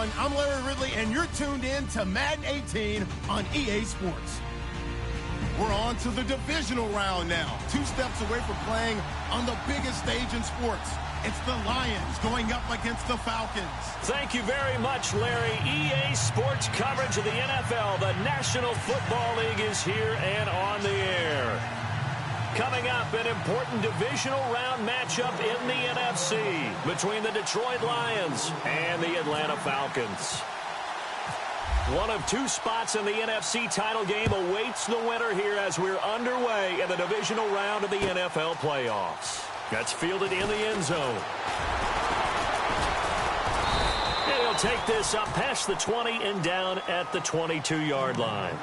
everyone. I'm Larry Ridley, and you're tuned in to Madden 18 on EA Sports. We're on to the divisional round now. 2 steps away from playing on the biggest stage in sports. It's the Lions going up against the Falcons. Thank you very much, Larry. EA Sports coverage of the NFL. The National Football League is here and on the air. Coming up, an important divisional round matchup in the NFC between the Detroit Lions and the Atlanta Falcons. One of 2 spots in the NFC title game awaits the winner here as we're underway in the divisional round of the NFL playoffs. That's fielded in the end zone. And he'll take this up past the 20 and down at the 22-yard line.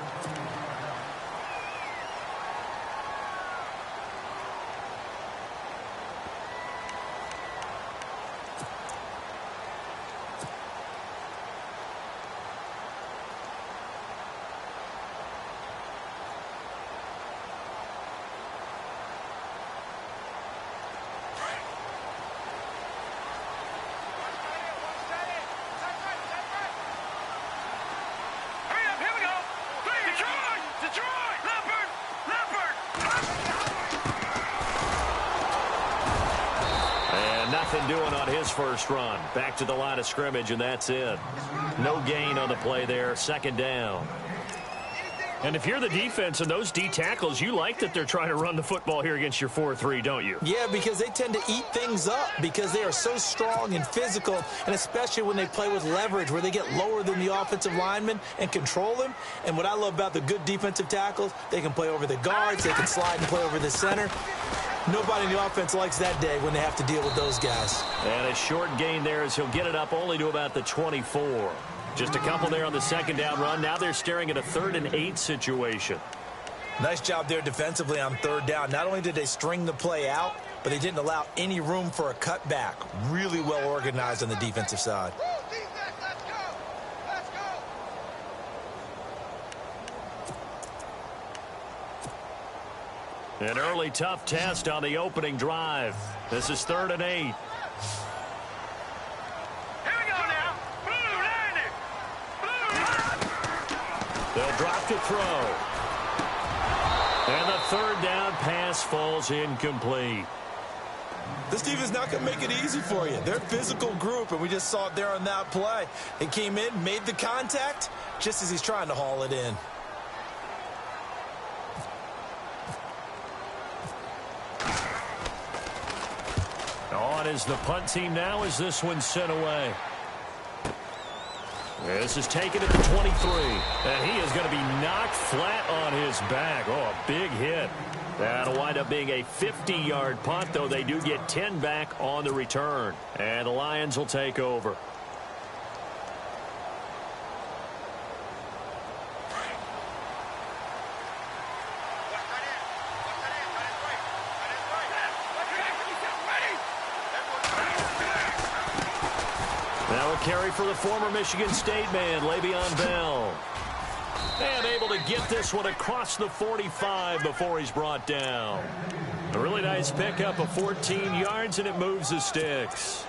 Doing on his first run. Back to the line of scrimmage, and that's it. No gain on the play there. 2nd down. And if you're the defense and those D tackles, you like that they're trying to run the football here against your 4-3, don't you? Yeah, because they tend to eat things up because they are so strong and physical, and especially when they play with leverage where they get lower than the offensive linemen and control them. And what I love about the good defensive tackles, they can play over the guards, they can slide and play over the center. Nobody in the offense likes that day when they have to deal with those guys. And a short gain there as he'll get it up only to about the 24. Just a couple there on the 2nd down run. Now they're staring at a 3rd and 8 situation. Nice job there defensively on 3rd down. Not only did they string the play out, but they didn't allow any room for a cutback. Really well organized on the defensive side. An early tough test on the opening drive. This is 3rd and 8. Here we go now. They'll drop to throw. And the 3rd down pass falls incomplete. This team is not going to make it easy for you. They're a physical group, and we just saw it there on that play. He came in, made the contact, just as he's trying to haul it in. On is the punt team now as this one's sent away. This is taken at the 23. And he is going to be knocked flat on his back. Oh, a big hit. That'll wind up being a 50-yard punt, though they do get 10 back on the return. And the Lions will take over. Now a carry for the former Michigan State man, Le'Veon Bell. And able to get this one across the 45 before he's brought down. A really nice pickup of 14 yards, and it moves the sticks.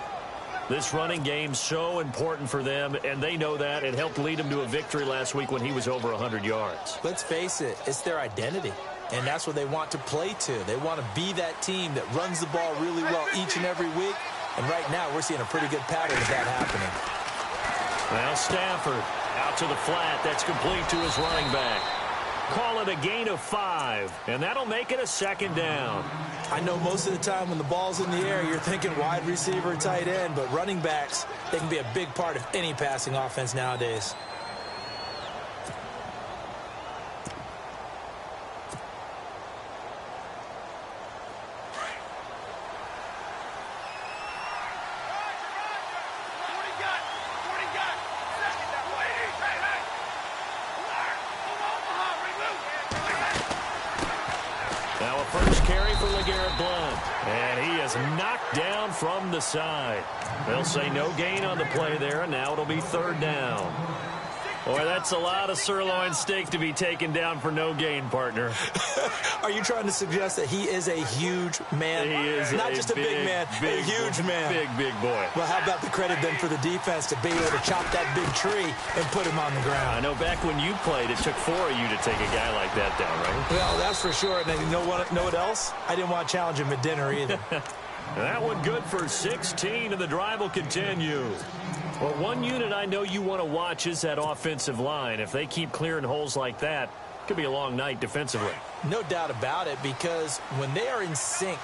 This running game's so important for them, and they know that. It helped lead them to a victory last week when he was over 100 yards. Let's face it, it's their identity, and that's what they want to play to. They want to be that team that runs the ball really well each and every week. And right now, we're seeing a pretty good pattern of that happening. Now Stafford out to the flat. That's complete to his running back. Call it a gain of 5, and that'll make it a 2nd down. I know most of the time when the ball's in the air, you're thinking wide receiver, tight end, but running backs, they can be a big part of any passing offense nowadays. And he is knocked down from the side. They'll say no gain on the play there, and now it'll be 3rd down. Boy, that's a lot of sirloin steak to be taken down for no gain, partner. Are you trying to suggest that he is a huge man? He is not just a big man, a huge man. Big boy. Well, how about the credit then for the defense to be able to chop that big tree and put him on the ground? I know back when you played, it took 4 of you to take a guy like that down, right? Well, that's for sure. And then you know what else? I didn't want to challenge him at dinner either. That one good for 16, and the drive will continue. Well, one unit I know you want to watch is that offensive line. If they keep clearing holes like that, it could be a long night defensively. No doubt about it, because when they are in sync,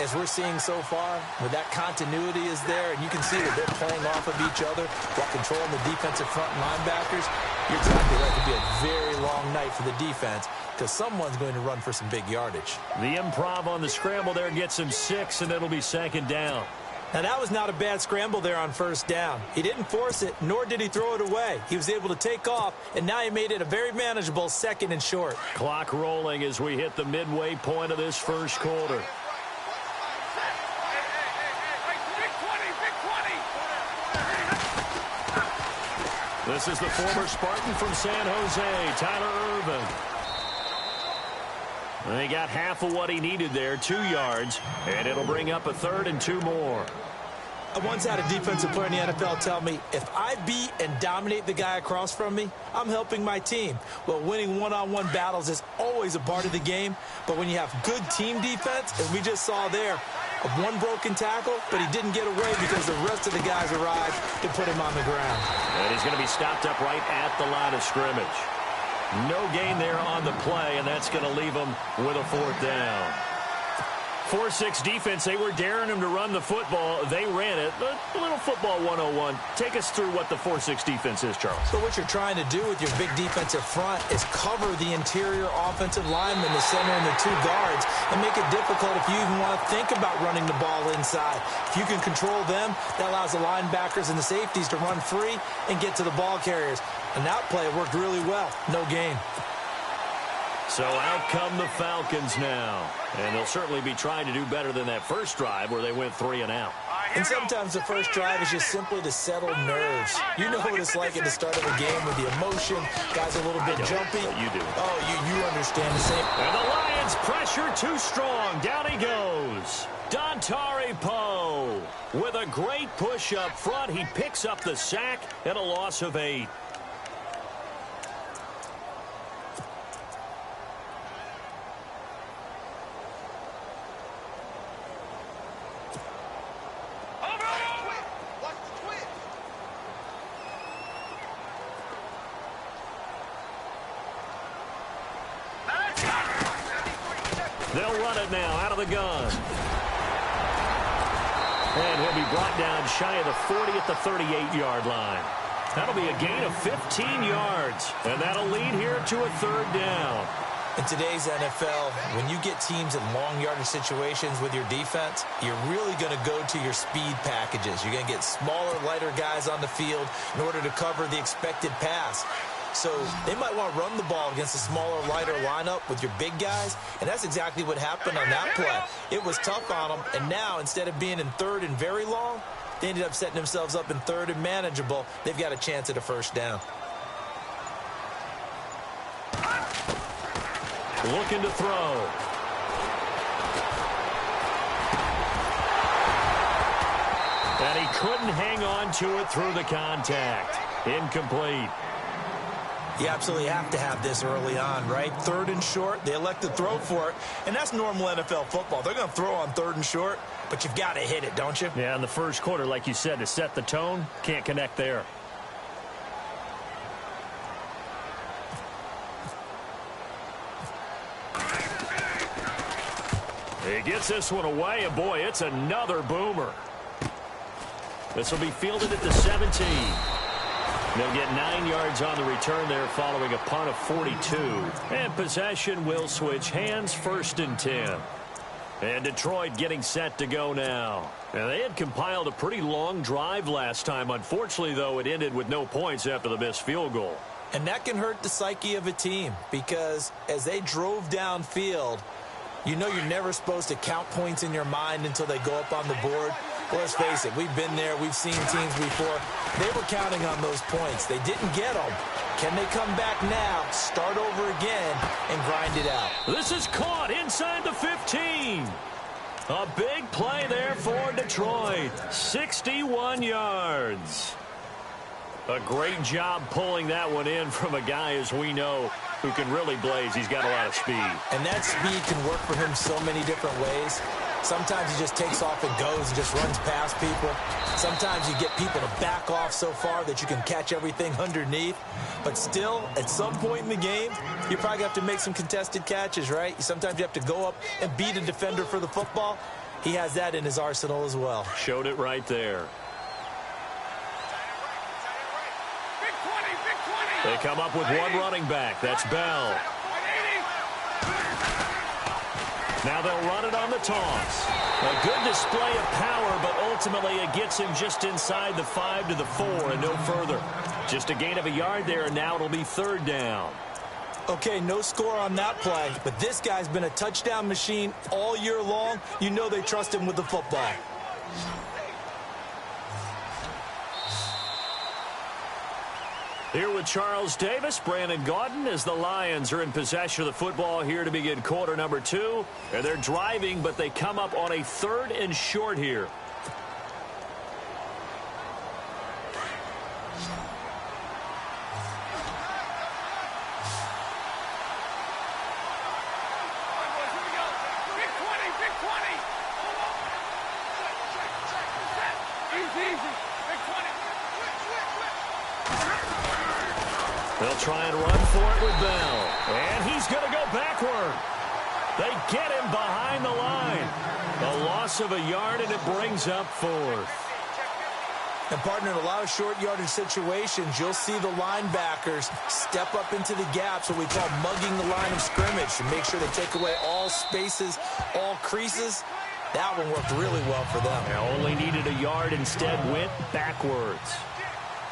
as we're seeing so far, where that continuity is there, and you can see that they're playing off of each other while controlling the defensive front linebackers, you're exactly right. It could be a very long night for the defense because someone's going to run for some big yardage. The improv on the scramble there gets him 6, and it'll be 2nd down. Now, that was not a bad scramble there on 1st down. He didn't force it, nor did he throw it away. He was able to take off, and now he made it a very manageable 2nd and short. Clock rolling as we hit the midway point of this first quarter. This is the former Spartan from San Jose, Tyler Irvin. He got half of what he needed there, 2 yards, and it'll bring up a 3rd and 2 more. I once had a defensive player in the NFL tell me, if I beat and dominate the guy across from me, I'm helping my team. Well, winning one-on-one battles is always a part of the game, but when you have good team defense, as we just saw there, one broken tackle, but he didn't get away because the rest of the guys arrived to put him on the ground. And he's going to be stopped up right at the line of scrimmage. No gain there on the play, and that's going to leave him with a 4th down. 4-6 defense, they were daring him to run the football. They ran it. A little football 101. Take us through what the 4-6 defense is, Charles. So what you're trying to do with your big defensive front is cover the interior offensive lineman, the center, and the 2 guards, and make it difficult if you even want to think about running the ball inside. If you can control them, that allows the linebackers and the safeties to run free and get to the ball carriers. And that play worked really well. No gain. So out come the Falcons now. And they'll certainly be trying to do better than that first drive where they went 3 and out. And sometimes the first drive is just simply to settle nerves. You know what it's like at the start of a game with the emotion. Guys a little bit jumpy. You do. Oh, you understand the same. And the Lions pressure too strong. Down he goes. Dontari Poe with a great push up front. He picks up the sack and a loss of 8. They'll run it now out of the gun. And he'll be brought down shy of the 40 at the 38-yard line. That'll be a gain of 15 yards. And that'll lead here to a 3rd down. In today's NFL, when you get teams in long yardage situations with your defense, you're really going to go to your speed packages. You're going to get smaller, lighter guys on the field in order to cover the expected pass. So they might want to run the ball against a smaller, lighter lineup with your big guys, and that's exactly what happened on that play. It was tough on them, and now instead of being in 3rd and very long, they ended up setting themselves up in 3rd and manageable. They've got a chance at a 1st down. Looking to throw. And he couldn't hang on to it through the contact. Incomplete. You absolutely have to have this early on, right? 3rd and short, they elect to throw for it, and that's normal NFL football. They're going to throw on 3rd and short, but you've got to hit it, don't you? Yeah, in the first quarter, like you said, to set the tone, can't connect there. He gets this one away, and boy, it's another boomer. This will be fielded at the 17. They'll get 9 yards on the return there following a punt of 42. And possession will switch hands, 1st and 10. And Detroit getting set to go now. And they had compiled a pretty long drive last time. Unfortunately, though, it ended with no points after the missed field goal. And that can hurt the psyche of a team because as they drove downfield, you know you're never supposed to count points in your mind until they go up on the board. Well, let's face it, we've been there. We've seen teams before. They were counting on those points. They didn't get them. Can they come back now, start over again, and grind it out? This is caught inside the 15. A big play there for Detroit. 61 yards. A great job pulling that one in from a guy, as we know, who can really blaze. He's got a lot of speed. And that speed can work for him so many different ways. Sometimes he just takes off and goes and just runs past people. Sometimes you get people to back off so far that you can catch everything underneath. But still, at some point in the game, you probably have to make some contested catches, right? Sometimes you have to go up and beat a defender for the football. He has that in his arsenal as well. Showed it right there. They come up with one running back. That's Bell. Now they'll run it on the toss. A good display of power, but ultimately it gets him just inside the 5 to the 4 and no further. Just a gain of a yard there, and now it'll be third down. Okay, no score on that play, but this guy's been a touchdown machine all year long. You know they trust him with the football. Here with Charles Davis, Brandon Gaudin, as the Lions are in possession of the football here to begin quarter number 2. And they're driving, but they come up on a 3rd and short here. They'll try and run for it with Bell. And he's going to go backward. They get him behind the line. A loss of a yard, and it brings up 4th. And, partner, in a lot of short yardage situations, you'll see the linebackers step up into the gaps, what we call mugging the line of scrimmage, to make sure they take away all spaces, all creases. That one worked really well for them. They only needed a yard, instead went backwards.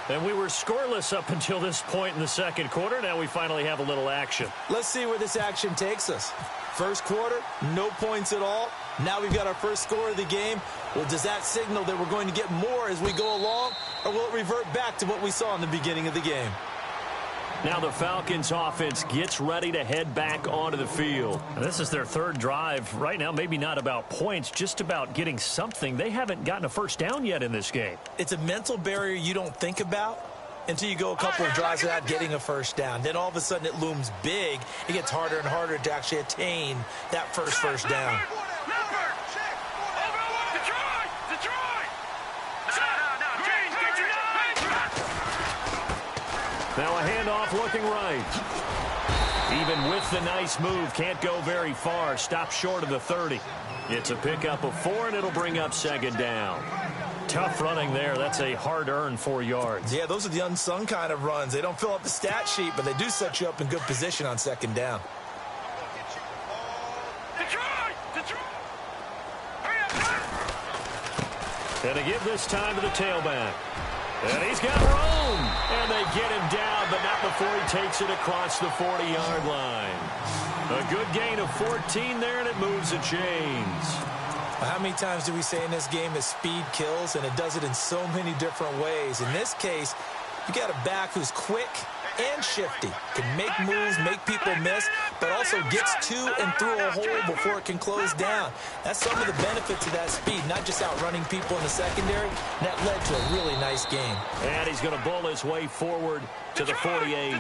And we were scoreless up until this point in the second quarter. Now we finally have a little action. Let's see where this action takes us. First quarter, no points at all. Now we've got our first score of the game. Well, does that signal that we're going to get more as we go along, or will it revert back to what we saw in the beginning of the game? Now the Falcons offense gets ready to head back onto the field. And this is their 3rd drive. Right now, maybe not about points, just about getting something. They haven't gotten a first down yet in this game. It's a mental barrier you don't think about until you go a couple of drives without getting a first down. Then all of a sudden it looms big. It gets harder and harder to actually attain that first down. Now a handoff looking right. Even with the nice move, can't go very far. Stop short of the 30. It's a pickup of 4, and it'll bring up 2nd down. Tough running there. That's a hard-earned 4 yards. Yeah, those are the unsung kind of runs. They don't fill up the stat sheet, but they do set you up in good position on 2nd down. And they give this time to the tailback. And he's got room. And they get him down, but not before he takes it across the 40-yard line. A good gain of 14 there, and it moves the chains. How many times do we say in this game that speed kills, and it does it in so many different ways? In this case, you got a back who's quick and shifty, can make moves, make people miss, but also gets to and through a hole before it can close down. That's some of the benefits of that speed, not just outrunning people in the secondary. That led to a really nice game. And he's going to bull his way forward to the 48.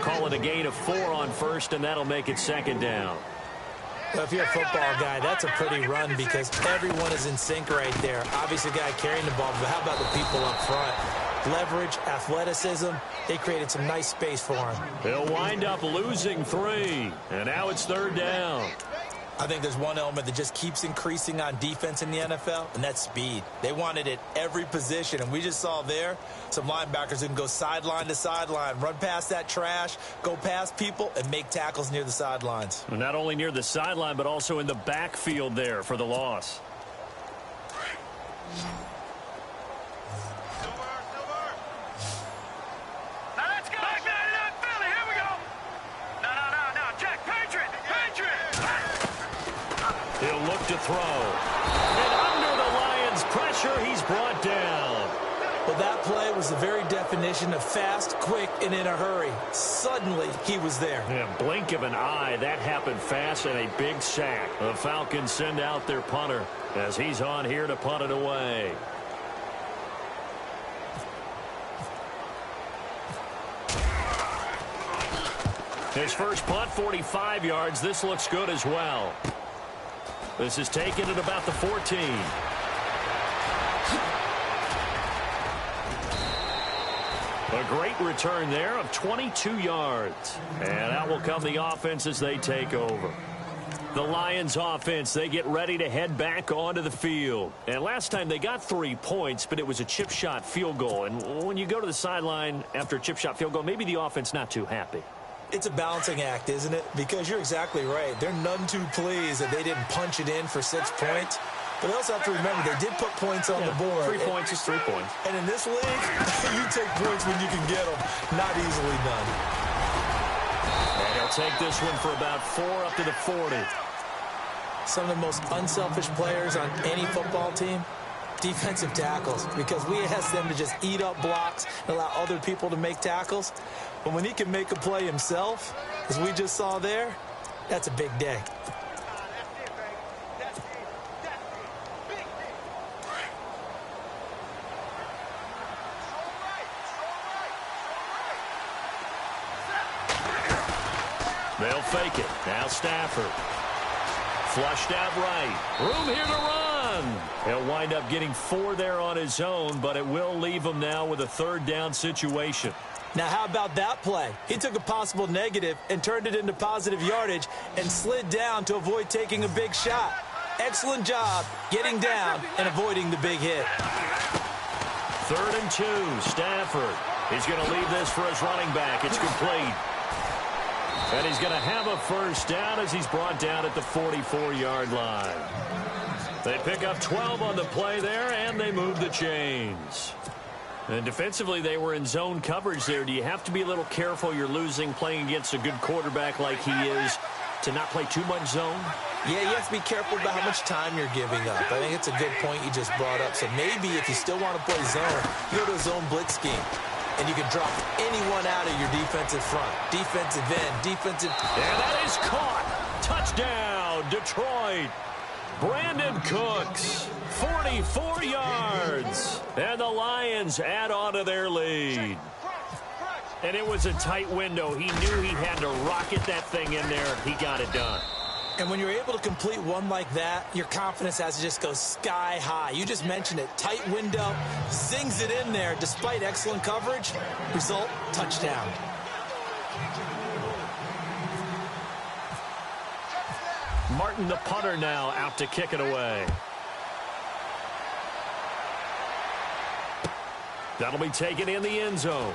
Call it a gain of 4 on 1st, and that'll make it 2nd down. Well, if you're a football guy, that's a pretty run because everyone is in sync right there. Obviously, the guy carrying the ball, but how about the people up front? Leverage, athleticism, they created some nice space for him. He'll wind up losing 3, and now it's 3rd down. I think there's one element that just keeps increasing on defense in the NFL, and that's speed. They want it at every position, and we just saw there some linebackers who can go sideline to sideline, run past that trash, go past people, and make tackles near the sidelines. Not only near the sideline, but also in the backfield there for the loss. He'll look to throw. And under the Lions' pressure. pressure. He's brought down. Well, that play was the very definition of fast, quick, and in a hurry. Suddenly, he was there. Yeah, blink of an eye. That happened fast and a big sack. The Falcons send out their punter as he's on here to punt it away. His first punt, 45 yards. This looks good as well. This is taken at about the 14. A great return there of 22 yards. And out will come the offense as they take over. The Lions offense, they get ready to head back onto the field. And last time they got 3 points, but it was a chip shot field goal. And when you go to the sideline after a chip shot field goal, maybe the offense not too happy. It's a balancing act, isn't it? Because you're exactly right. They're none too pleased that they didn't punch it in for 6 points. But they also have to remember they did put points on the board. 3 points is 3 points. And in this league, you take points when you can get them. Not easily done. And he'll take this one for about 4 up to the 40. Some of the most unselfish players on any football team, defensive tackles, because we ask them to just eat up blocks and allow other people to make tackles. But when he can make a play himself, as we just saw there, that's a big day. They'll fake it. Now Stafford. Flushed out right. Room here to run. He'll wind up getting 4 there on his own, but it will leave him now with a 3rd down situation. Now, how about that play? He took a possible negative and turned it into positive yardage and slid down to avoid taking a big shot. Excellent job getting down and avoiding the big hit. 3rd and 2. Stafford. He's going to leave this for his running back. It's complete. And he's going to have a 1st down as he's brought down at the 44-yard line. They pick up 12 on the play there, and they move the chains. And defensively, they were in zone coverage there. Do you have to be a little careful? You're losing playing against a good quarterback like he is to not play too much zone? Yeah, you have to be careful about how much time you're giving up. I think it's a good point you just brought up. So maybe if you still want to play zone, you go to a zone blitz scheme. And you can drop anyone out of your defensive front. Defensive end, defensive... And that is caught. Touchdown, Detroit. Brandon Cooks, 44 yards. And the Lions add on to their lead. And it was a tight window. He knew he had to rocket that thing in there. He got it done. And when you're able to complete one like that, your confidence has to just go sky high. You just mentioned it. Tight window, zings it in there despite excellent coverage. Result, touchdown. Martin, the punter, now out to kick it away. That'll be taken in the end zone.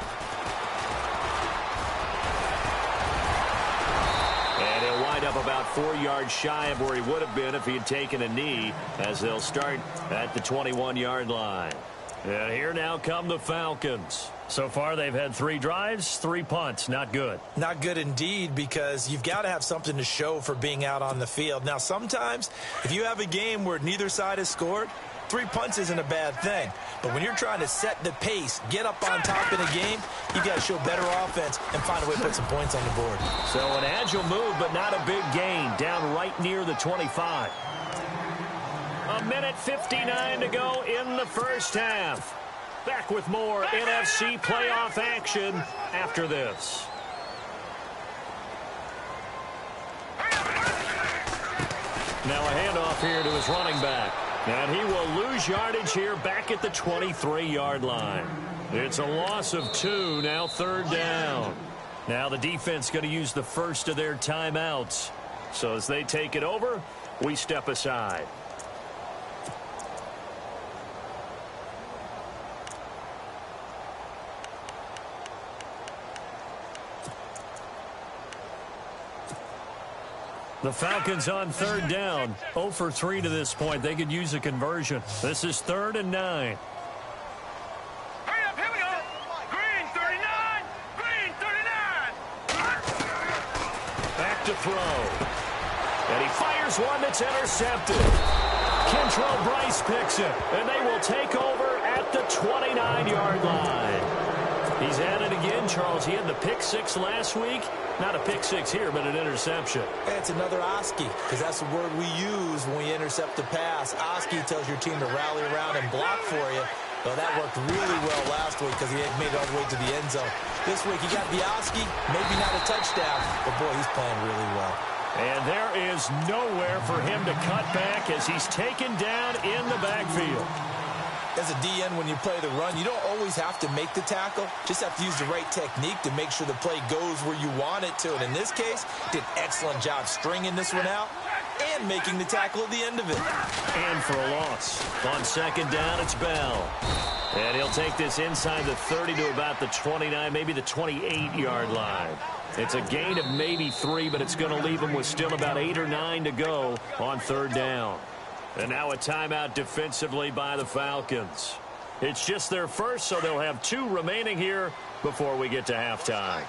And he'll wind up about 4 yards shy of where he would have been if he had taken a knee, as they'll start at the 21-yard line. And here now come the Falcons. So far, they've had 3 drives, 3 punts. Not good. Not good indeed, because you've got to have something to show for being out on the field. Now, sometimes, if you have a game where neither side has scored, 3 punts isn't a bad thing. But when you're trying to set the pace, get up on top in a game, you've got to show better offense and find a way to put some points on the board. So an agile move, but not a big gain. Down right near the 25. A minute 59 to go in the first half. Back with more NFC playoff action after this. Now a handoff here to his running back. And he will lose yardage here back at the 23-yard line. It's a loss of 2, now 3rd down. Now the defense going to use the first of their timeouts. So as they take it over, we step aside. The Falcons on 3rd down. 0 for 3 to this point. They could use a conversion. This is 3rd and 9. Hurry up, here we go. Green 39. Green 39. Back to throw. And he fires one that's intercepted. Kentrell Bryce picks it, and they will take over at the 29-yard line. He's at it again, Charles. He had the pick six last week. Not a pick six here, but an interception. And it's another Oski, because that's the word we use when we intercept the pass. Oski tells your team to rally around and block for you. Well, that worked really well last week because he had made it all the way to the end zone. This week, he got the Oski, maybe not a touchdown, but boy, he's playing really well. And there is nowhere for him to cut back as he's taken down in the backfield. As a DN, when you play the run, you don't always have to make the tackle. Just have to use the right technique to make sure the play goes where you want it to. And in this case, did an excellent job stringing this one out and making the tackle at the end of it. And for a loss. On second down, it's Bell. And he'll take this inside the 30 to about the 29, maybe the 28-yard line. It's a gain of maybe 3, but it's going to leave him with still about 8 or 9 to go on third down. And now a timeout defensively by the Falcons. It's just their first, so they'll have 2 remaining here before we get to halftime.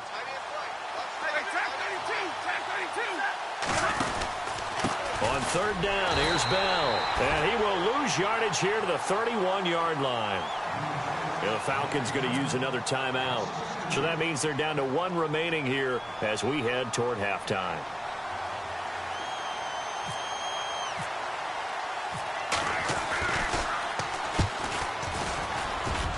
On third down, here's Bell. And he will lose yardage here to the 31-yard line. And the Falcons going to use another timeout. So that means they're down to 1 remaining here as we head toward halftime.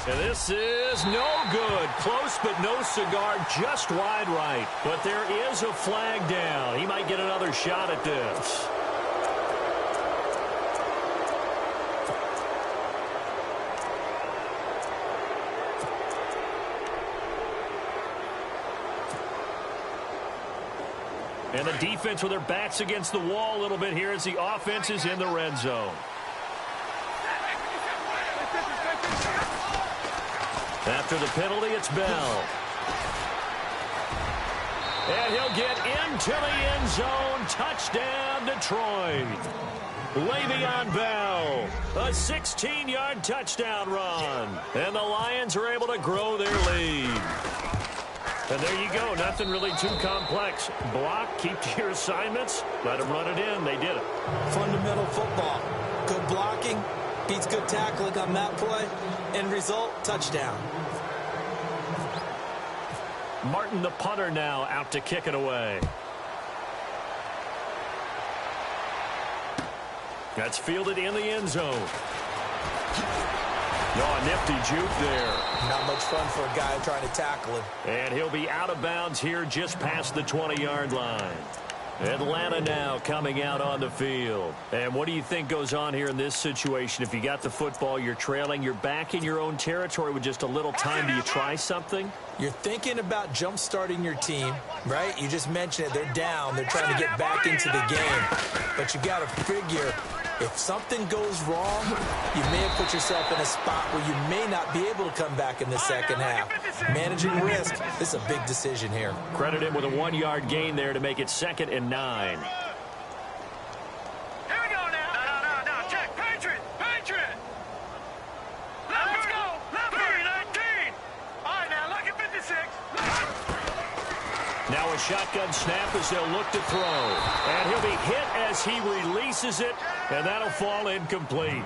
And this is no good. Close, but no cigar, just wide right. But there is a flag down. He might get another shot at this. And the defense with their backs against the wall a little bit here as the offense is in the red zone. After the penalty, it's Bell. And he'll get into the end zone. Touchdown, Detroit. Le'Veon Bell, a 16-yard touchdown run. And the Lions are able to grow their lead. And there you go. Nothing really too complex. Block, keep to your assignments, let them run it in. They did it. Fundamental football. Good blocking beats good tackling on that play. End result, touchdown. Martin, the punter, now out to kick it away. That's fielded in the end zone. Oh, a nifty juke there. Not much fun for a guy trying to tackle him. And he'll be out of bounds here just past the 20-yard line. Atlanta now coming out on the field. And what do you think goes on here in this situation? If you got the football, you're trailing, you're back in your own territory with just a little time. Do you try something? You're thinking about jump-starting your team, right? You just mentioned it. They're down. They're trying to get back into the game. But you got to figure, if something goes wrong, you may have put yourself in a spot where you may not be able to come back in the second half. Managing risk, this is a big decision here. Credit him with a 1-yard gain there to make it 2nd and 9. Here we go now. No. Check. Patriot. Let's go. 3-19. All right, now look at 56. Now a shotgun snap as they'll look to throw. And he'll be hit as he releases it, and that'll fall incomplete.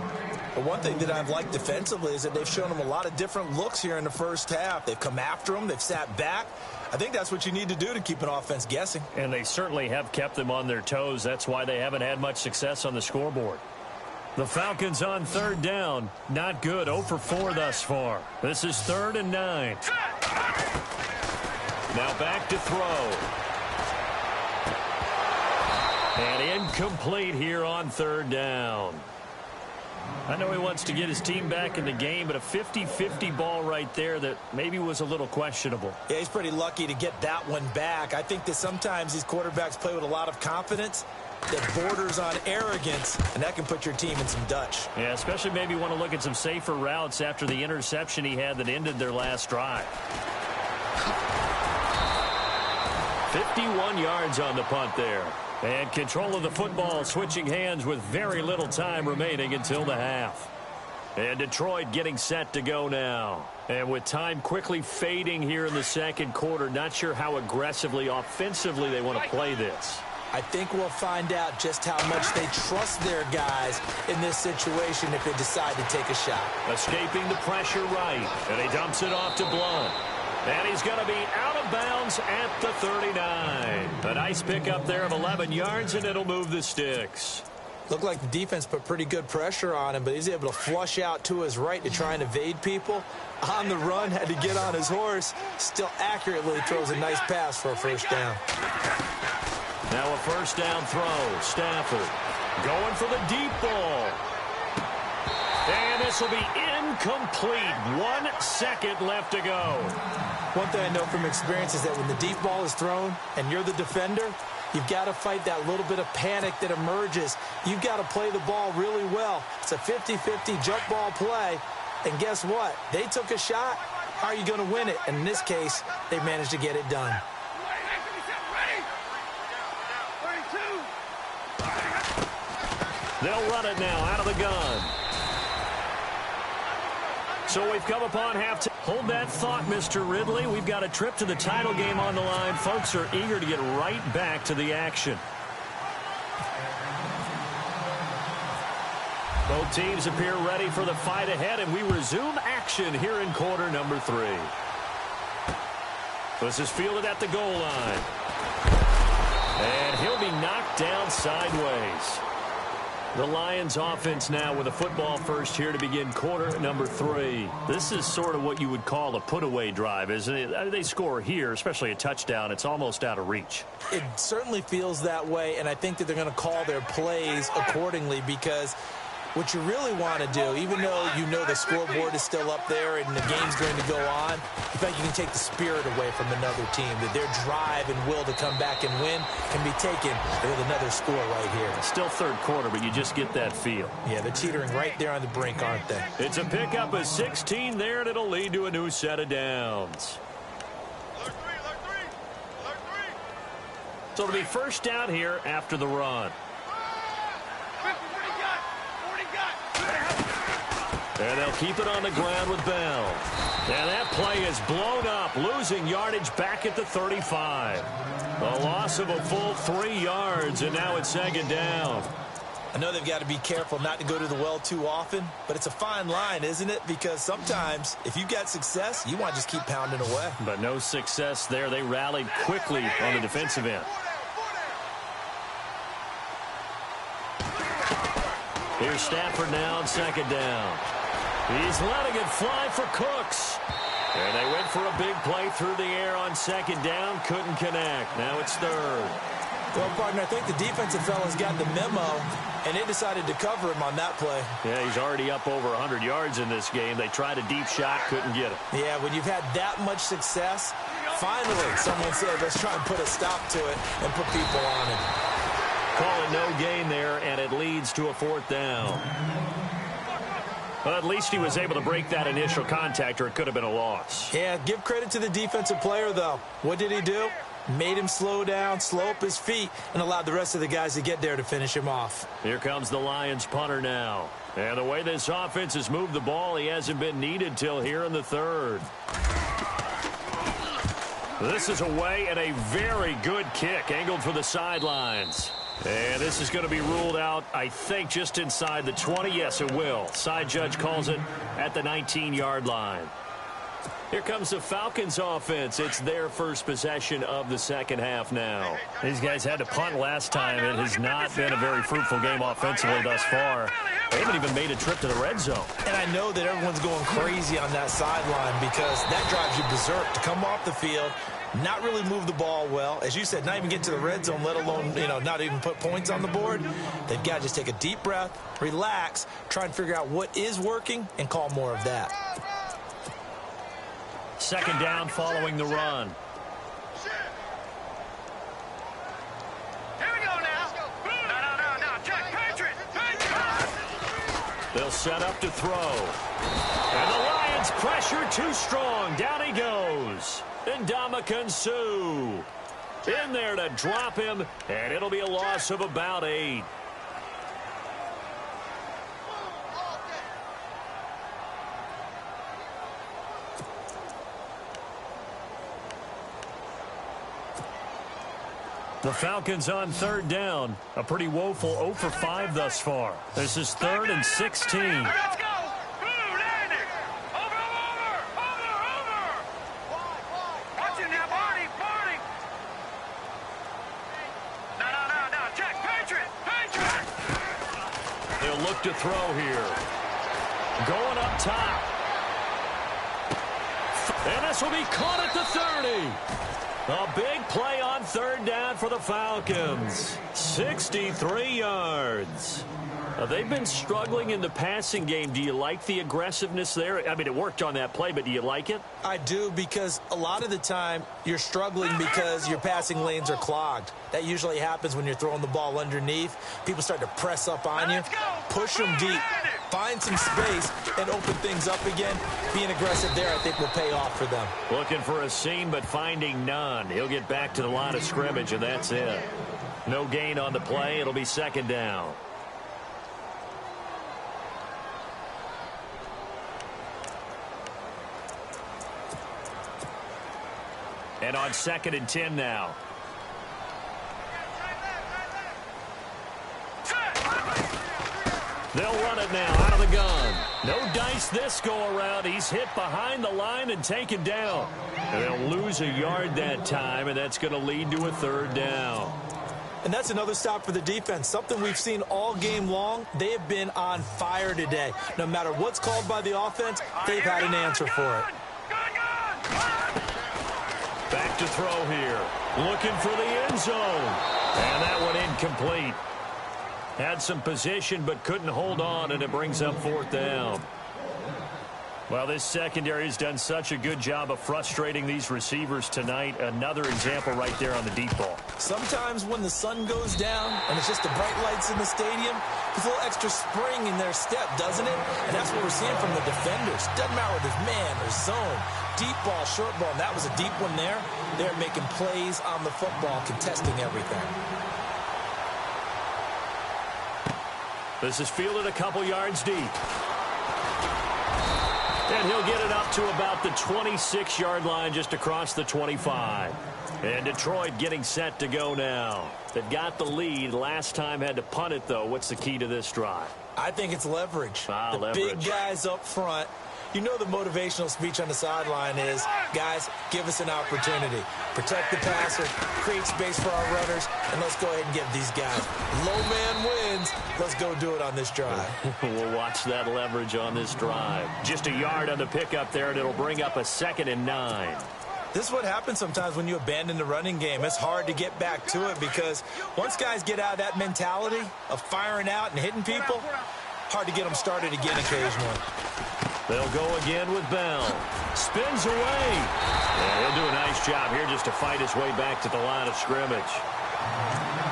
But one thing that I've liked defensively is that they've shown him a lot of different looks here in the first half. They've come after him. They've sat back. I think that's what you need to do to keep an offense guessing. And they certainly have kept them on their toes. That's why they haven't had much success on the scoreboard. The Falcons on third down. Not good. 0 for 4 thus far. This is 3rd and 9. Now back to throw. And incomplete here on 3rd down. I know he wants to get his team back in the game, but a 50-50 ball right there that maybe was a little questionable. Yeah, he's pretty lucky to get that one back. I think that sometimes these quarterbacks play with a lot of confidence that borders on arrogance, and that can put your team in some Dutch. Yeah, especially maybe want to look at some safer routes after the interception he had that ended their last drive. 51 yards on the punt there. And control of the football switching hands with very little time remaining until the half. And Detroit getting set to go now. And with time quickly fading here in the second quarter, not sure how aggressively, offensively they want to play this. I think we'll find out just how much they trust their guys in this situation if they decide to take a shot. Escaping the pressure right, and he dumps it off to Blunt. And he's going to be out of bounds at the 39. A nice pickup there of 11 yards, and it'll move the sticks. Looked like the defense put pretty good pressure on him, but he's able to flush out to his right to try and evade people. On the run, had to get on his horse. Still accurately throws a nice pass for a first down. Now a first down throw. Stafford going for the deep ball. And this will be incomplete. 1 second left to go. One thing I know from experience is that when the deep ball is thrown and you're the defender, you've got to fight that little bit of panic that emerges. You've got to play the ball really well. It's a 50-50 jump ball play. And guess what? They took a shot. How are you going to win it? And in this case, they managed to get it done. They'll run it now out of the gun. So we've come upon halftime. Hold that thought, Mr. Ridley. We've got a trip to the title game on the line. Folks are eager to get right back to the action. Both teams appear ready for the fight ahead, and we resume action here in quarter number 3. This is fielded at the goal line. And he'll be knocked down sideways. The Lions offense now with a football first here to begin quarter number 3. This is sort of what you would call a put-away drive, isn't it? They score here, especially a touchdown. It's almost out of reach. It certainly feels that way, and I think that they're going to call their plays accordingly because what you really want to do, even though you know the scoreboard is still up there and the game's going to go on, in fact, you can take the spirit away from another team, that their drive and will to come back and win can be taken with another score right here. Still third quarter, but you just get that feel. Yeah, they're teetering right there on the brink, aren't they? It's a pickup of 16 there, and it'll lead to a new set of downs. So it'll be first down here after the run. And they'll keep it on the ground with Bell. And that play is blown up, losing yardage back at the 35. A loss of a full 3 yards, and now it's second down. I know they've got to be careful not to go to the well too often, but it's a fine line, isn't it? Because sometimes, if you've got success, you want to just keep pounding away. But no success there. They rallied quickly on the defensive end. Here's Stafford now on second down. He's letting it fly for Cooks. And they went for a big play through the air on second down. Couldn't connect. Now it's third. Well, partner, I think the defensive fellas got the memo, and they decided to cover him on that play. Yeah, he's already up over 100 yards in this game. They tried a deep shot, couldn't get it. Yeah, when you've had that much success, finally someone said, let's try and put a stop to it and put people on it. Call it no gain there, and it leads to a fourth down. Well, at least he was able to break that initial contact, or it could have been a loss. Yeah, give credit to the defensive player, though. What did he do? Made him slow down, slow up his feet, and allowed the rest of the guys to get there to finish him off. Here comes the Lions punter now. And the way this offense has moved the ball, he hasn't been needed till here in the third. This is away, and a very good kick angled for the sidelines. And this is going to be ruled out, I think, just inside the 20. Yes, it will. Side judge calls it at the 19-yard line. Here comes the Falcons offense. It's their first possession of the second half now. These guys had to punt last time. It has not been a very fruitful game offensively thus far. They haven't even made a trip to the red zone. And I know that everyone's going crazy on that sideline because that drives you berserk to come off the field, not really move the ball well. As you said, not even get to the red zone, let alone, not even put points on the board. They've got to just take a deep breath, relax, try and figure out what is working, and call more of that. Second down following the run. Here we go now. No. Check. Patriot. They'll set up to throw. And the Lions pressure too strong. Down he goes. Ndamukong Suh in there to drop him, and it'll be a loss of about 8. The Falcons on third down. A pretty woeful 0 for 5 thus far. This is 3rd and 16. Let's go. Blue, land it. Over. Watch it now, Barney. No. Check. Patriot. He'll look to throw here. Going up top. And this will be caught at the 30. A big play on third down for the Falcons. 63 yards. They've been struggling in the passing game. Do you like the aggressiveness there? I mean, it worked on that play, but do you like it? I do, because a lot of the time you're struggling because your passing lanes are clogged. That usually happens when you're throwing the ball underneath. People start to press up on you. Push them deep. Find some space and open things up again. Being aggressive there, I think, will pay off for them. Looking for a seam, but finding none. He'll get back to the line of scrimmage, and that's it. No gain on the play. It'll be 2nd down. And on 2nd and 10 now. They'll run it now out of the gun. No dice this go around. He's hit behind the line and taken down. And they'll lose a yard that time, and that's going to lead to a 3rd down. And that's another stop for the defense. Something we've seen all game long. They have been on fire today. No matter what's called by the offense, they've had an answer for it. Back to throw here. Looking for the end zone. And that one incomplete. Had some position but couldn't hold on, and it brings up 4th down. Well, this secondary has done such a good job of frustrating these receivers tonight. Another example right there on the deep ball. Sometimes when the sun goes down and it's just the bright lights in the stadium, there's a little extra spring in their step, doesn't it? And that's what we're seeing from the defenders. Doesn't matter whether it's man or zone, deep ball, short ball. And that was a deep one there. They're making plays on the football, contesting everything. This is fielded a couple yards deep. And he'll get it up to about the 26-yard line, just across the 25. And Detroit getting set to go now. They've got the lead. Last time had to punt it, though. What's the key to this drive? I think it's leverage. Leverage. Big guys up front. You know the motivational speech on the sideline is, guys, give us an opportunity. Protect the passer, create space for our runners, and let's go ahead and give these guys. Low man wins. Let's go do it on this drive. We'll watch that leverage on this drive. Just a yard on the pickup there, and it'll bring up a 2nd and 9. This is what happens sometimes when you abandon the running game. It's hard to get back to it because once guys get out of that mentality of firing out and hitting people, hard to get them started again occasionally. They'll go again with Bell. Spins away. Yeah, he'll do a nice job here just to fight his way back to the line of scrimmage.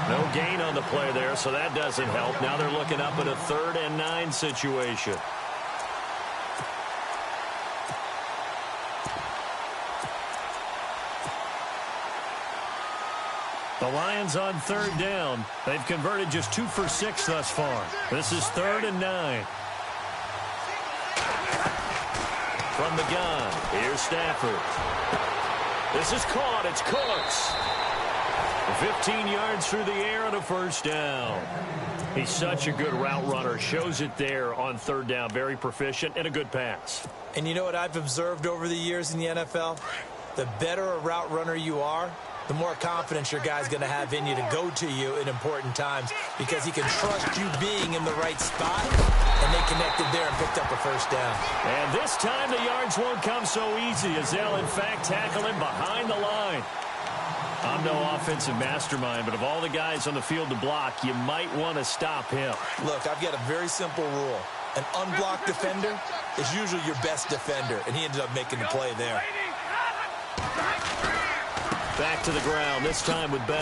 No gain on the play there, so that doesn't help. Now they're looking up at a 3rd and 9 situation. The Lions on 3rd down. They've converted just 2 for 6 thus far. This is 3rd and 9. From the gun, here's Stafford. This is caught. It's Cooks. 15 yards through the air and a 1st down. He's such a good route runner. Shows it there on 3rd down. Very proficient and a good pass. And you know what I've observed over the years in the NFL? The better a route runner you are, the more confidence your guy's going to have in you to go to you in important times because he can trust you being in the right spot, and they connected there and picked up a 1st down. And this time the yards won't come so easy as they'll, in fact, tackle him behind the line. I'm no offensive mastermind, but of all the guys on the field to block, you might want to stop him. Look, I've got a very simple rule. An unblocked defender is usually your best defender, and he ended up making the play there. Back to the ground, this time with Bell.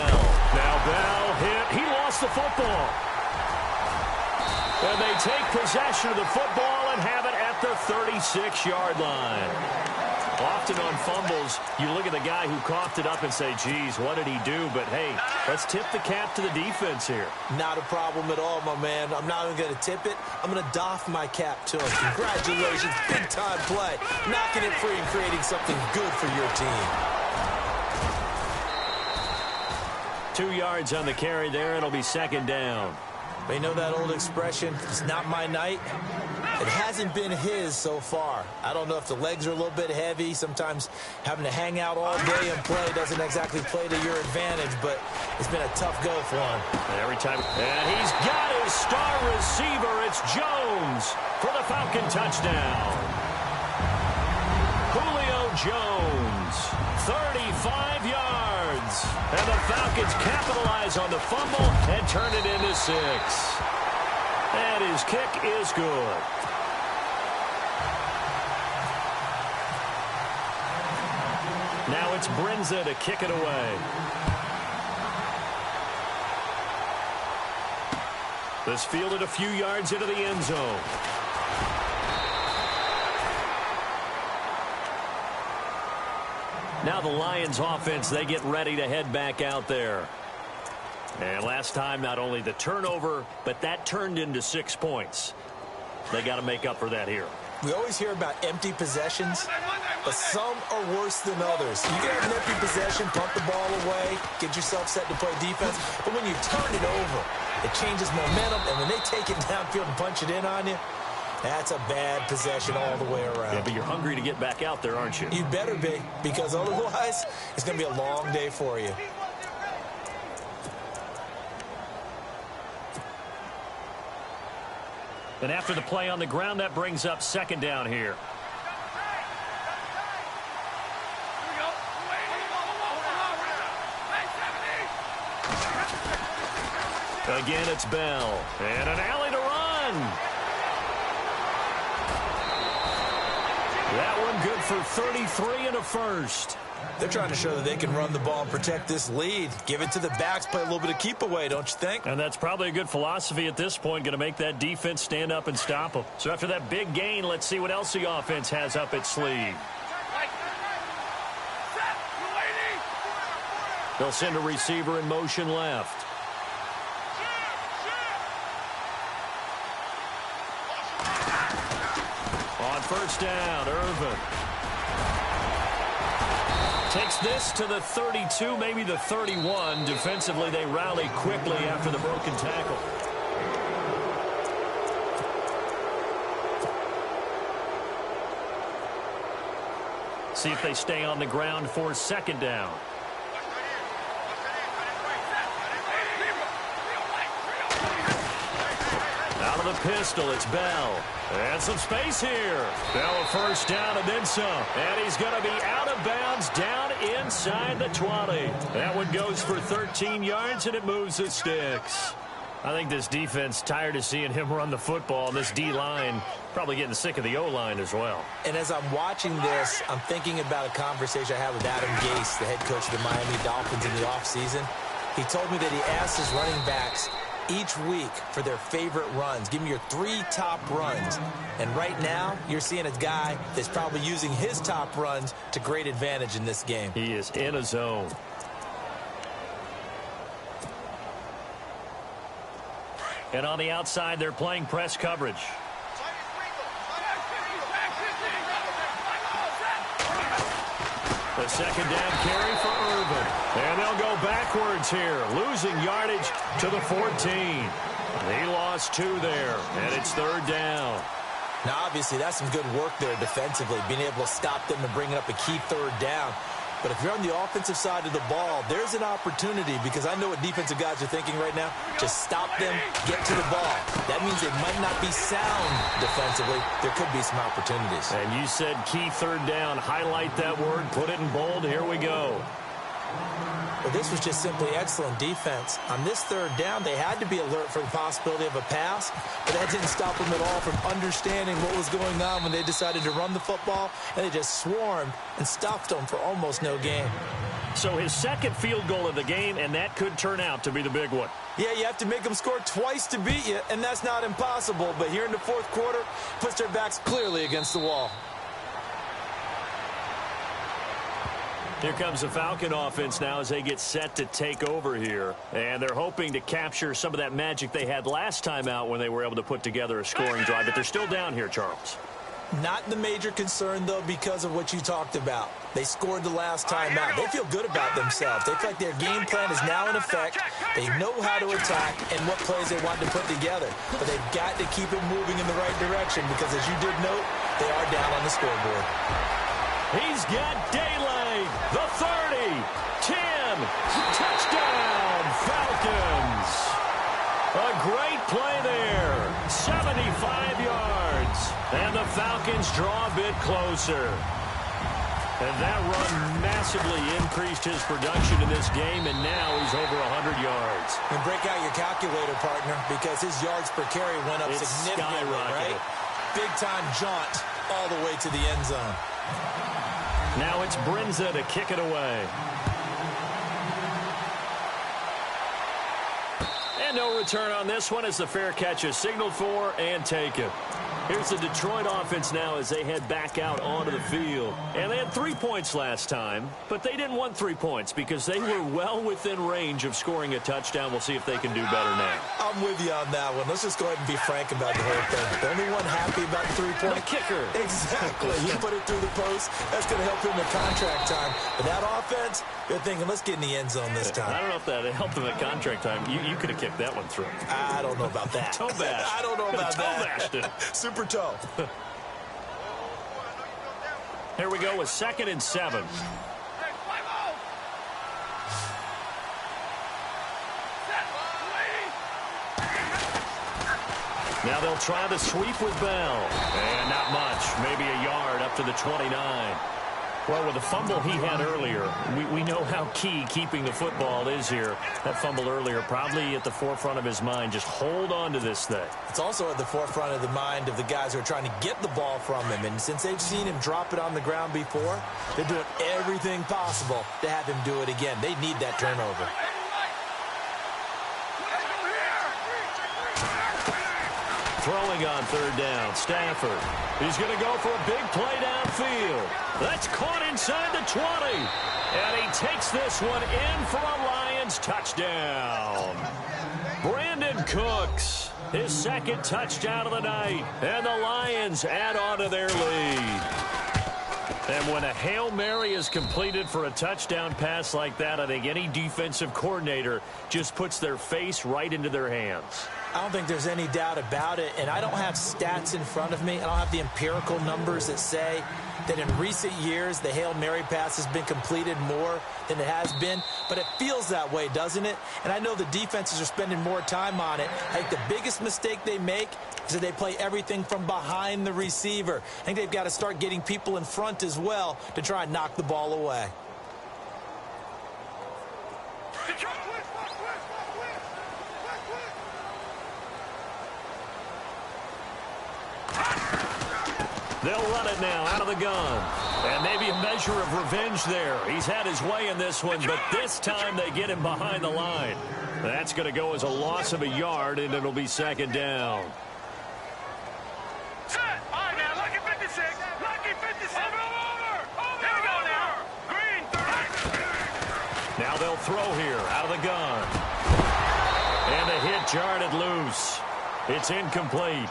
Now Bell hit. He lost the football. And they take possession of the football and have it at the 36-yard line. Often on fumbles, you look at the guy who coughed it up and say, geez, what did he do? But, hey, let's tip the cap to the defense here. Not a problem at all, my man. I'm not even going to tip it. I'm going to doff my cap to him. Congratulations, big-time play. Knocking it free and creating something good for your team. 2 yards on the carry there. It'll be second down. They know that old expression, it's not my night. It hasn't been his so far. I don't know if the legs are a little bit heavy. Sometimes having to hang out all day and play doesn't exactly play to your advantage, but it's been a tough go for him. And every time, and he's got his star receiver. It's Jones for the Falcon touchdown. Julio Jones, 35 yards. And the Falcons capitalize on the fumble and turn it into 6. And his kick is good. Now it's Brinza to kick it away. This fielded a few yards into the end zone. Now the Lions offense, they get ready to head back out there. And last time, not only the turnover, but that turned into 6 points. They got to make up for that here. We always hear about empty possessions, but some are worse than others. You can have an empty possession, pump the ball away, get yourself set to play defense, but when you turn it over, it changes momentum, and when they take it downfield and punch it in on you, that's a bad possession all the way around. Yeah, but you're hungry to get back out there, aren't you? You better be, because otherwise, it's going to be a long day for you. And after the play on the ground, that brings up second down here. Again, it's Bell. And an alley to run. That one good for 33 and a first. They're trying to show that they can run the ball and protect this lead. Give it to the backs, play a little bit of keep away, don't you think? And that's probably a good philosophy at this point, going to make that defense stand up and stop them. So after that big gain, let's see what else the offense has up its sleeve. They'll send a receiver in motion left. On first down, Irvin. Takes this to the 32, maybe the 31. Defensively, they rally quickly after the broken tackle. See if they stay on the ground for second down. Out of the pistol, it's Bell. And some space here. Bell a first down and then some. And he's going to be out of bounds down inside the 20. That one goes for 13 yards, and it moves the sticks. I think this defense tired of seeing him run the football. This D-line probably getting sick of the O-line as well. And as I'm watching this, I'm thinking about a conversation I had with Adam Gase, the head coach of the Miami Dolphins in the offseason. He told me that he asked his running backs each week for their favorite runs. Give me your 3 top runs. And right now, you're seeing a guy that's probably using his top runs to great advantage in this game. He is in a zone. And on the outside, they're playing press coverage. The second down carry for Irvin. And they'll go backwards here, losing yardage to the 14. He lost 2 there, and it's third down. Now, obviously, that's some good work there defensively, being able to stop them and bringing up a key third down. But if you're on the offensive side of the ball, there's an opportunity, because I know what defensive guys are thinking right now. Just stop them, get to the ball. That means they might not be sound defensively. There could be some opportunities. And you said key third down. Highlight that word. Put it in bold. Here we go. Well, this was just simply excellent defense. On this third down, they had to be alert for the possibility of a pass, but that didn't stop them at all from understanding what was going on when they decided to run the football, and they just swarmed and stuffed them for almost no gain. So his second field goal of the game, and that could turn out to be the big one. Yeah, you have to make them score twice to beat you, and that's not impossible. But here in the fourth quarter, puts their backs clearly against the wall. Here comes the Falcon offense now as they get set to take over here. And they're hoping to capture some of that magic they had last time out when they were able to put together a scoring drive. But they're still down here, Charles. Not the major concern, though, because of what you talked about. They scored the last time out. They feel good about themselves. They feel like their game plan is now in effect. They know how to attack and what plays they want to put together. But they've got to keep it moving in the right direction because, as you did note, they are down on the scoreboard. He's got daylight. The 30, 10, touchdown, Falcons. A great play there, 75 yards. And the Falcons draw a bit closer. And that run massively increased his production in this game, and now he's over 100 yards. And break out your calculator, partner, because his yards per carry went up significantly, right? Big-time jaunt all the way to the end zone. Now it's Brinza to kick it away. And no return on this one as the fair catch is signaled for and taken. Here's the Detroit offense now as they head back out onto the field. And they had 3 points last time, but they didn't want 3 points because they were well within range of scoring a touchdown. We'll see if they can do better now. I'm with you on that one. Let's just go ahead and be frank about the whole thing. The only one happy about the 3-point. The kicker. Exactly. He put it through the post. That's going to help him in contract time. But that offense, they're thinking, let's get in the end zone this time. I don't know if that helped him at contract time. You could have kicked that one through. I don't know about that. Toe bash. I don't know about that. Toe bashed it. Super toe. Here we go with 2nd and 7. Now they'll try the sweep with Bell. And not much. Maybe a yard up to the 29. Well, with the fumble he had earlier, we know how key keeping the football is here. That fumble earlier probably at the forefront of his mind. Just hold on to this thing. It's also at the forefront of the mind of the guys who are trying to get the ball from him. And since they've seen him drop it on the ground before, they're doing everything possible to have him do it again. They need that turnover. Throwing on 3rd down, Stafford. He's going to go for a big play downfield. That's caught inside the 20. And he takes this one in for a Lions touchdown. Brandon Cooks, his 2nd touchdown of the night. And the Lions add on to their lead. And when a Hail Mary is completed for a touchdown pass like that, I think any defensive coordinator just puts their face right into their hands. I don't think there's any doubt about it, and I don't have stats in front of me. I don't have the empirical numbers that say that in recent years the Hail Mary pass has been completed more than it has been, but it feels that way, doesn't it? And I know the defenses are spending more time on it. I think the biggest mistake they make is that they play everything from behind the receiver. I think they've got to start getting people in front as well to try and knock the ball away. They'll run it now out of the gun. And maybe a measure of revenge there. He's had his way in this one, but this time they get him behind the line. That's going to go as a loss of a yard, and it'll be 2nd down. Set. All right, now, lucky 56. Lucky 56. Over. Here we go now. Green 30. Now they'll throw here out of the gun. And the hit jarred it loose. It's incomplete.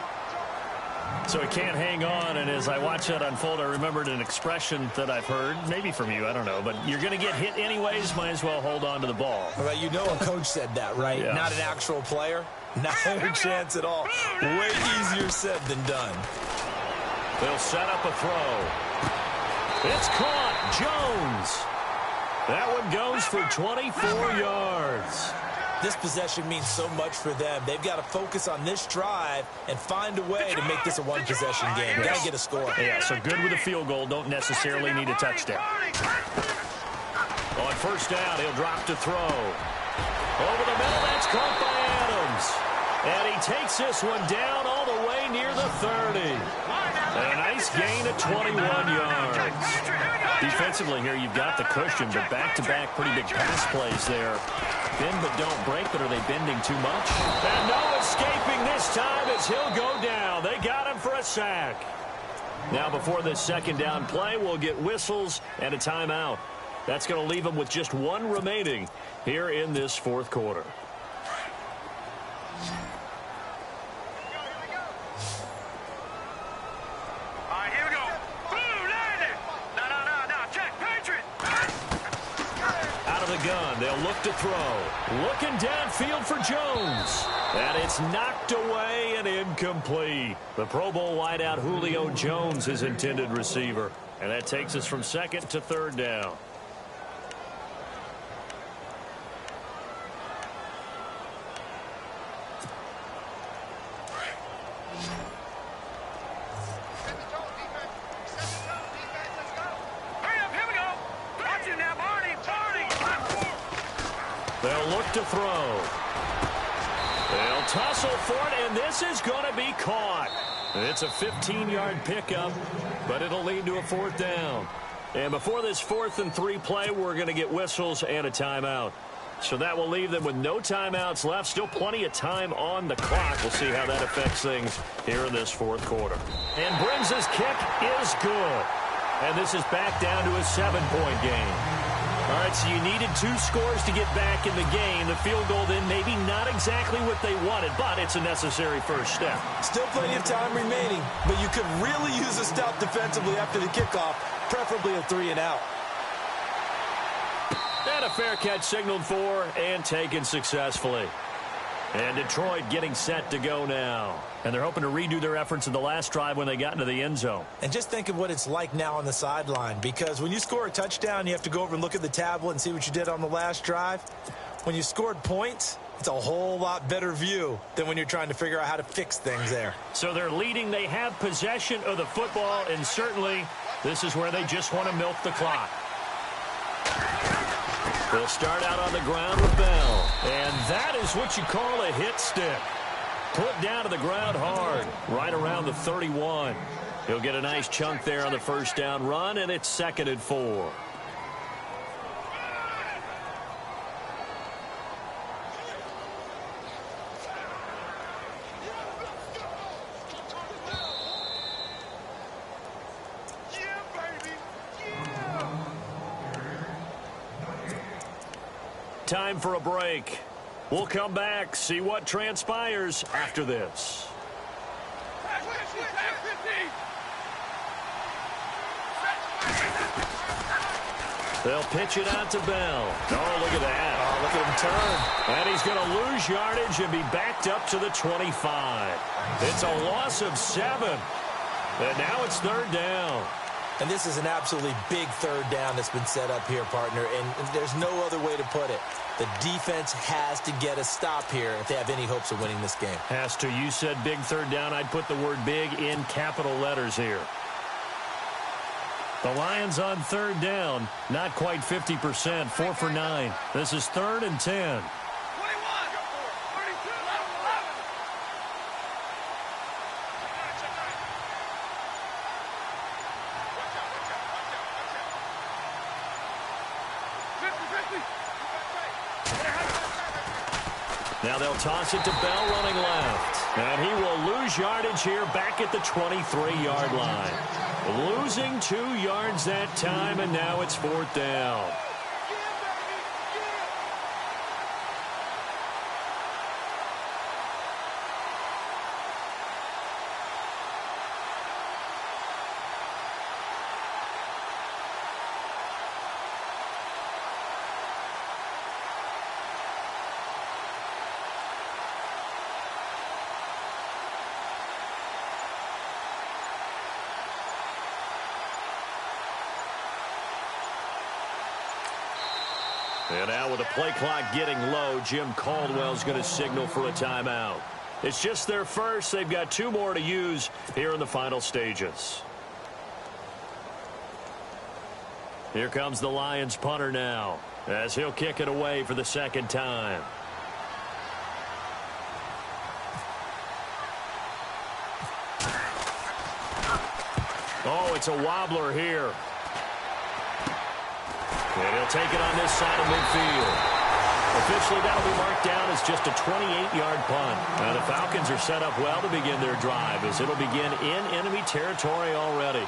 So he can't hang on, and as I watch that unfold, I remembered an expression that I've heard, maybe from you, I don't know, but you're going to get hit anyways, might as well hold on to the ball. Well, you know a coach said that, right? Yeah. Not an actual player. Not a chance at all. Way easier said than done. They'll set up a throw. It's caught. Jones. That one goes for 24 yards. This possession means so much for them. They've got to focus on this drive and find a way to make this a one-possession game. Got to get a score. Yeah, so good with a field goal. Don't necessarily need a touchdown. On 1st down, he'll drop to throw. Over the middle, that's caught by Adams. And he takes this one down all the way near the 30. And a nice gain of 21 yards. Defensively here, you've got the cushion, but back-to-back pretty big pass plays there. Bend but don't break, but are they bending too much? And no escaping this time as he'll go down. They got him for a sack. Now before this 2nd down play, we'll get whistles and a timeout. That's going to leave them with just one remaining here in this 4th quarter. All right, gun. They'll look to throw. Looking downfield for Jones. And it's knocked away and incomplete. The Pro Bowl wideout Julio Jones, his intended receiver. And that takes us from second to third down. They'll look to throw. They'll tussle for it, and this is going to be caught. It's a 15-yard pickup, but it'll lead to a fourth down. And before this 4th and 3 play, we're going to get whistles and a timeout. So that will leave them with no timeouts left. Still plenty of time on the clock. We'll see how that affects things here in this fourth quarter. And Briggs' kick is good. And this is back down to a 7-point game. All right, so you needed 2 scores to get back in the game. The field goal then maybe not exactly what they wanted, but it's a necessary first step. Still plenty of time remaining, but you could really use a stop defensively after the kickoff, preferably a 3-and-out. And a fair catch signaled for and taken successfully. And Detroit getting set to go now. And they're hoping to redo their efforts in the last drive when they got into the end zone. And just think of what it's like now on the sideline, because when you score a touchdown, you have to go over and look at the tablet and see what you did on the last drive. When you scored points, it's a whole lot better view than when you're trying to figure out how to fix things there. So they're leading. They have possession of the football, and certainly this is where they just want to milk the clock. They'll start out on the ground with Bell. And that is what you call a hit stick. Put down to the ground hard, right around the 31. He'll get a nice chunk there on the first down run, and it's 2nd and 4. Time for a break. We'll come back, see what transpires after this. They'll pitch it out to Bell. Oh, look at that. Oh, look at him turn. And he's going to lose yardage and be backed up to the 25. It's a loss of 7. And now it's 3rd down. And this is an absolutely big 3rd down that's been set up here, partner, and there's no other way to put it. The defense has to get a stop here if they have any hopes of winning this game. Has to. You said big 3rd down. I'd put the word big in capital letters here. The Lions on 3rd down, not quite 50%, 4 for 9. This is 3rd and 10. Now they'll toss it to Bell running left. And he will lose yardage here back at the 23-yard line. Losing 2 yards that time, and now it's 4th down. And now with the play clock getting low, Jim Caldwell's going to signal for a timeout. It's just their first. They've got 2 more to use here in the final stages. Here comes the Lions punter now, as he'll kick it away for the 2nd time. Oh, it's a wobbler here. And he'll take it on this side of midfield. Officially, that'll be marked down as just a 28-yard punt. Now, the Falcons are set up well to begin their drive, as it'll begin in enemy territory already.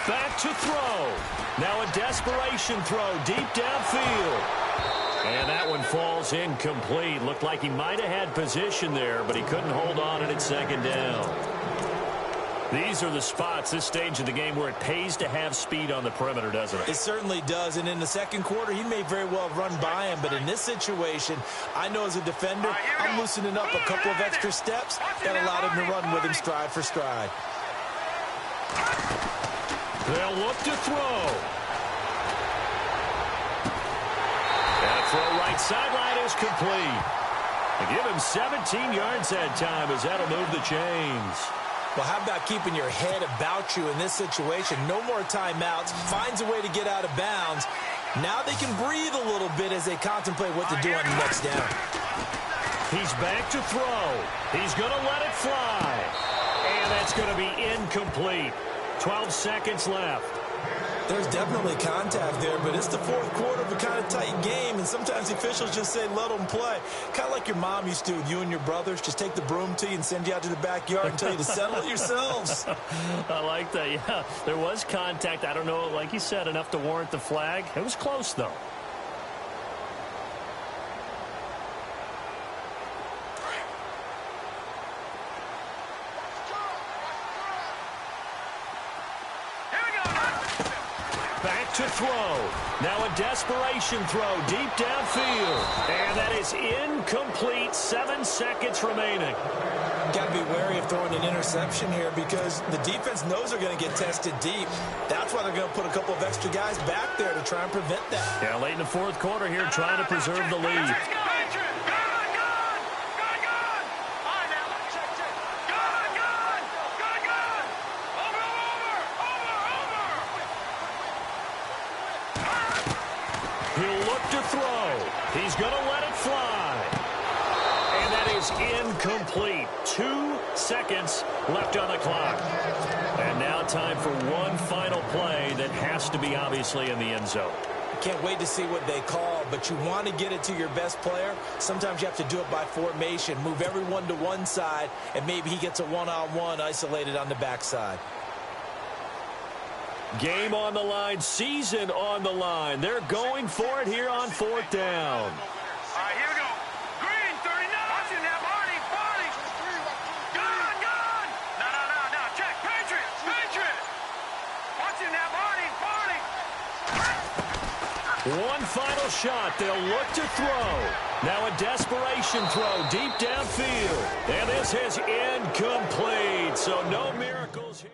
Back to throw. Now a desperation throw deep downfield. And that one falls incomplete. Looked like he might have had position there, but he couldn't hold on at second down. These are the spots, this stage of the game, where it pays to have speed on the perimeter, doesn't it? It certainly does. And in the second quarter, he may very well run by him. But in this situation, I know as a defender, I'm loosening up a couple of extra steps that allowed him to run with him stride for stride. They'll look to throw. That throw right sideline is complete. They give him 17 yards that time as that'll move the chains. Well, how about keeping your head about you in this situation? No more timeouts. Finds a way to get out of bounds. Now they can breathe a little bit as they contemplate what to do on the next down. He's back to throw. He's going to let it fly. And that's going to be incomplete. 12 seconds left. There's definitely contact there, but it's the fourth quarter of a kind of tight game, and sometimes the officials just say, let them play. Kind of like your mom used to with you and your brothers. Just take the broom to you and send you out to the backyard and tell you to settle it yourselves. I like that, yeah. There was contact. I don't know, like you said, enough to warrant the flag. It was close, though. Back to throw. Now a desperation throw deep downfield. And that is incomplete. 7 seconds remaining. Got to be wary of throwing an interception here because the defense knows they're going to get tested deep. That's why they're going to put a couple of extra guys back there to try and prevent that. Yeah, late in the fourth quarter here trying to preserve the lead. He'll look to throw. He's going to let it fly. And that is incomplete. 2 seconds left on the clock. And now time for one final play that has to be obviously in the end zone. Can't wait to see what they call, but you want to get it to your best player. Sometimes you have to do it by formation. Move everyone to one side, and maybe he gets a one-on-one isolated on the backside. Game on the line, season on the line. They're going for it here on fourth down. All right, here we go. Green, 39. Watch it now, Barney. Gun. No. Check. Patriot. Watch it now, Barney. One final shot. They'll look to throw. Now a desperation throw deep downfield. And this is incomplete. So no miracles here.